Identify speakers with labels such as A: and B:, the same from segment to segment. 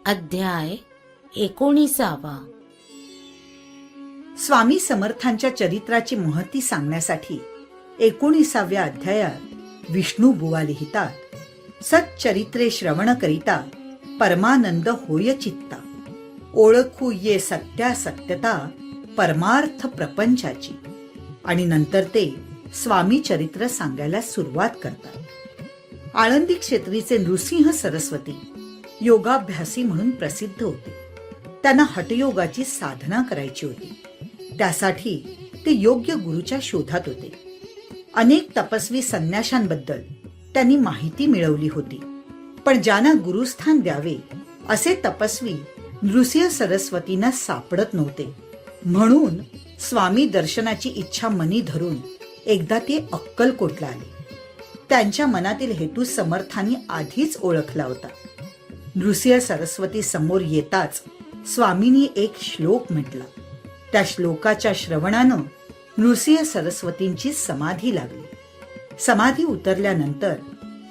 A: अध्याय 19.
B: स्वामी समर्थांच्या चरित्राची महती सांगण्यासाठी 19व्या अध्यायात विष्णू बुवा लिहितात, सच्चरित्रे श्रवण करिता परमानंद होय चित्ता, ओळखू ये सत्या सत्यता परमार्थ प्रपंचाची. आणि नंतर ते स्वामी चरित्र सांगायला सुरुवात करतात. आळंदी क्षेत्रीचे नृसिंह सरस्वती योगाभ्यासी म्हणून प्रसिद्ध होते. त्यांना हठयोगाची साधना करायची होती. त्यासाठी ते योग्य गुरुच्या शोधात होते. अनेक तपस्वी संन्याशांबद्दल त्यांनी माहिती मिळवली होती, पण ज्यांना गुरुस्थान द्यावे असे तपस्वी नृसिंह सरस्वतींना सापडत नव्हते. म्हणून स्वामी दर्शनाची इच्छा मनी धरून एकदा ते अक्कलकोटला आले. त्यांच्या मनातील हेतू समर्थांनी आधीच ओळखला होता. नृसिंह सरस्वती समोर येताच स्वामींनी एक श्लोक म्हटला. त्या श्लोकाच्या श्रवणानं नृसिंह सरस्वतींची समाधी लागली. समाधी उतरल्यानंतर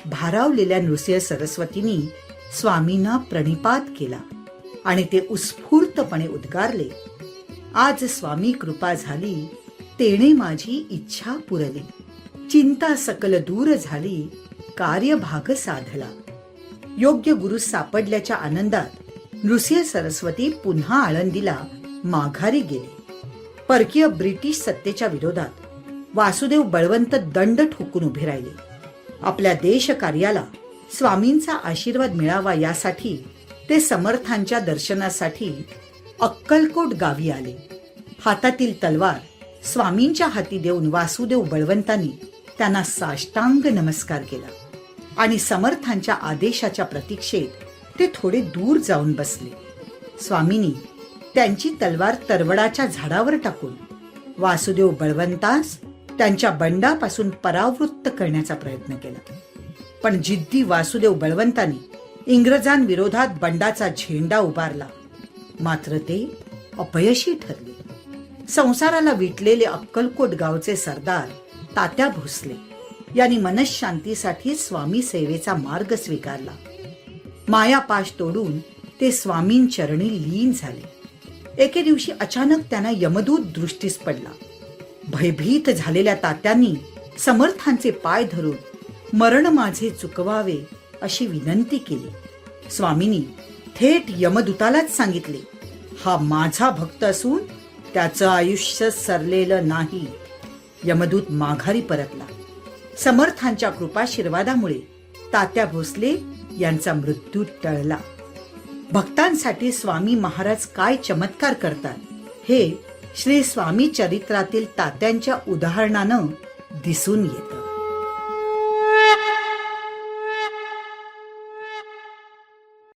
B: भारावलेल्या नृसिंह सरस्वतींनी स्वामींना प्रणिपात केला आणि ते उत्स्फूर्तपणे उद्गारले, आज स्वामी कृपा झाली, तेणे माझी इच्छा पुरली, चिंता सकल दूर झाली, कार्यभाग साधला. योग्य गुरु सापडल्याच्या आनंदात नृसिंह सरस्वती पुन्हा आळंदीला माघारी गेले. परकीय ब्रिटिश सत्तेच्या विरोधात वासुदेव बळवंत दंड ठोकून उभे राहिले. आपल्या देशकार्याला स्वामींचा आशीर्वाद मिळावा यासाठी ते समर्थांच्या दर्शनासाठी अक्कलकोट गावी आले. हातातील तलवार स्वामींच्या हाती देऊन वासुदेव बळवंतांनी त्यांना साष्टांग नमस्कार केला आणि समर्थांच्या आदेशाच्या प्रतीक्षेत ते थोडे दूर जाऊन बसले. स्वामींनी त्यांची तलवार तरवडाच्या झाडावर टाकून वासुदेव बळवंतास त्यांच्या बंडापासून परावृत्त करण्याचा प्रयत्न केला. पण जिद्दी वासुदेव बळवंतांनी इंग्रजांविरोधात बंडाचा झेंडा उभारला. मात्र ते अपयशी ठरले. संसाराला विटलेले अक्कलकोट गावचे सरदार तात्या भोसले यांनी मनशांतीसाठी स्वामी सेवेचा मार्ग स्वीकारला. मायापाश तोडून ते स्वामींचरणी लीन झाले. एके दिवशी अचानक त्यांना यमदूत दृष्टीस पडला. भयभीत झालेल्या तात्यांनी समर्थांचे पाय धरून मरण माझे चुकवावे अशी विनंती केली. स्वामींनी थेट यमदूतालाच सांगितले, हा माझा भक्त असून त्याचं आयुष्य सरलेलं नाही. यमदूत माघारी परतला. समर्थांच्या कृपाशीर्वादामुळे तात्या भोसले यांचा मृत्यू टळला. भक्तांसाठी स्वामी महाराज काय चमत्कार करतात हे श्री स्वामी चरित्रातील तात्यांच्या उदाहरणानं दिसून येतं.